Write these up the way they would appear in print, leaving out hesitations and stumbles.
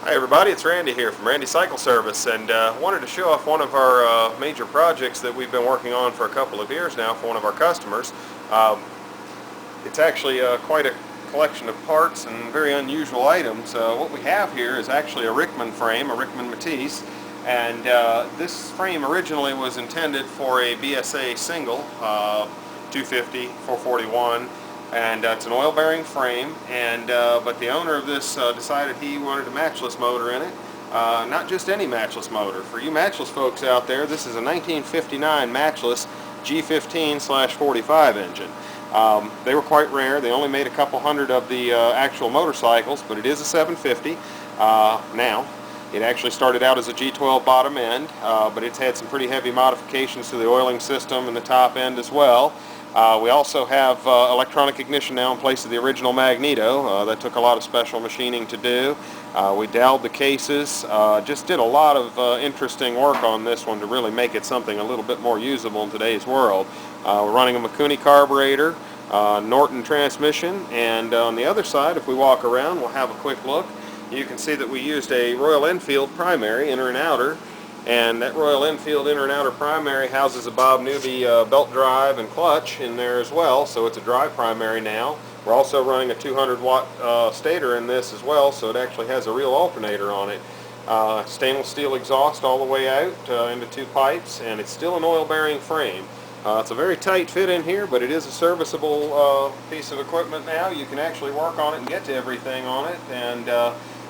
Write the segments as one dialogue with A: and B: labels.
A: Hi everybody, it's Randy here from Randy Cycle Service, and wanted to show off one of our major projects that we've been working on for a couple of years now for one of our customers. It's actually quite a collection of parts and very unusual items. What we have here is actually a Rickman frame, a Rickman Metisse, and this frame originally was intended for a BSA single, 250, 441. And it's an oil bearing frame, and but the owner of this decided he wanted a matchless motor in it. Not just any matchless motor. For you matchless folks out there, this is a 1959 matchless G15/45 engine. They were quite rare. They only made a couple hundred of the actual motorcycles, but it is a 750 now. It actually started out as a G12 bottom end, but it's had some pretty heavy modifications to the oiling system and the top end as well. We also have electronic ignition now in place of the original magneto. That took a lot of special machining to do. We doweled the cases, just did a lot of interesting work on this one to really make it something a little bit more usable in today's world. We're running a Mikuni carburetor, Norton transmission, and on the other side, if we walk around, we'll have a quick look. You can see that we used a Royal Enfield primary, inner and outer. And that Royal Enfield inner and outer primary houses a Bob Newby belt drive and clutch in there as well, so it's a drive primary now. We're also running a 200 watt stator in this as well, so it actually has a real alternator on it. Stainless steel exhaust all the way out into two pipes, and it's still an oil bearing frame. It's a very tight fit in here, but it is a serviceable piece of equipment now. You can actually work on it and get to everything on it, and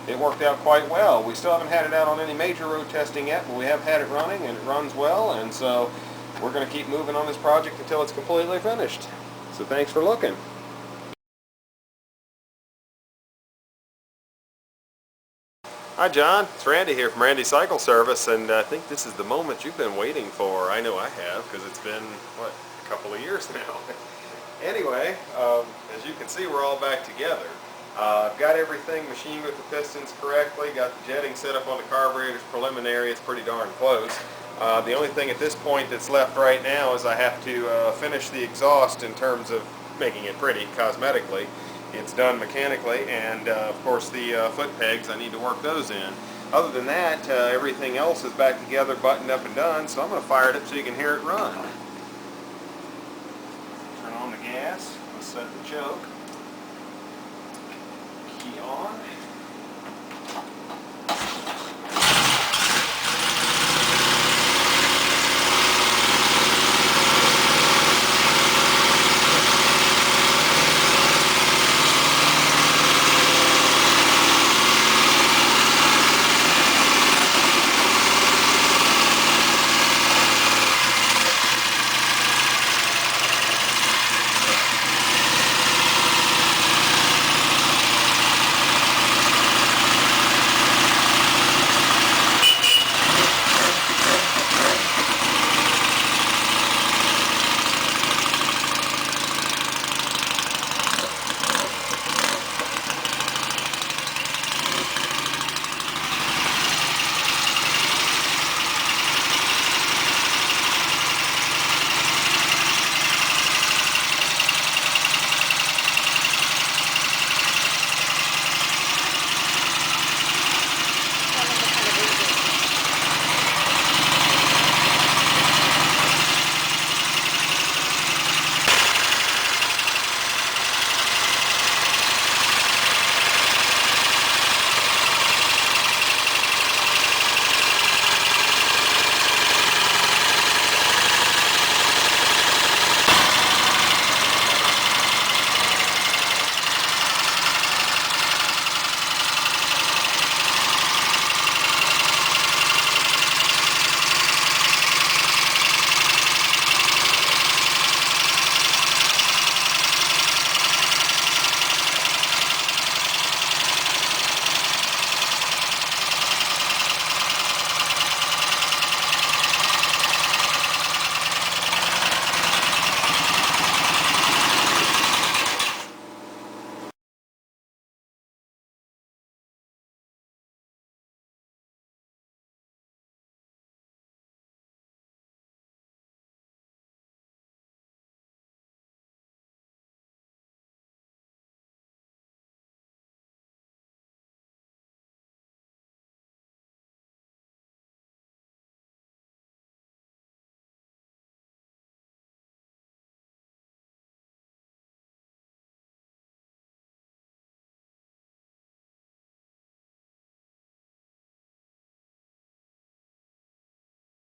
A: it worked out quite well. We still haven't had it out on any major road testing yet, but we have had it running, and it runs well, and so we're going to keep moving on this project until it's completely finished. So thanks for looking. Hi John, it's Randy here from Randy Cycle Service, and I think this is the moment you've been waiting for. I know I have, because it's been, what, a couple of years now. Anyway, as you can see, we're all back together. I've got everything machined with the pistons correctly, got the jetting set up on the carburetors preliminary. It's pretty darn close. The only thing at this point that's left right now is I have to finish the exhaust in terms of making it pretty cosmetically. It's done mechanically, and of course the foot pegs, I need to work those in. Other than that, everything else is back together, buttoned up and done, so I'm going to fire it up so you can hear it run. Turn on the gas, let's set the choke. Key on.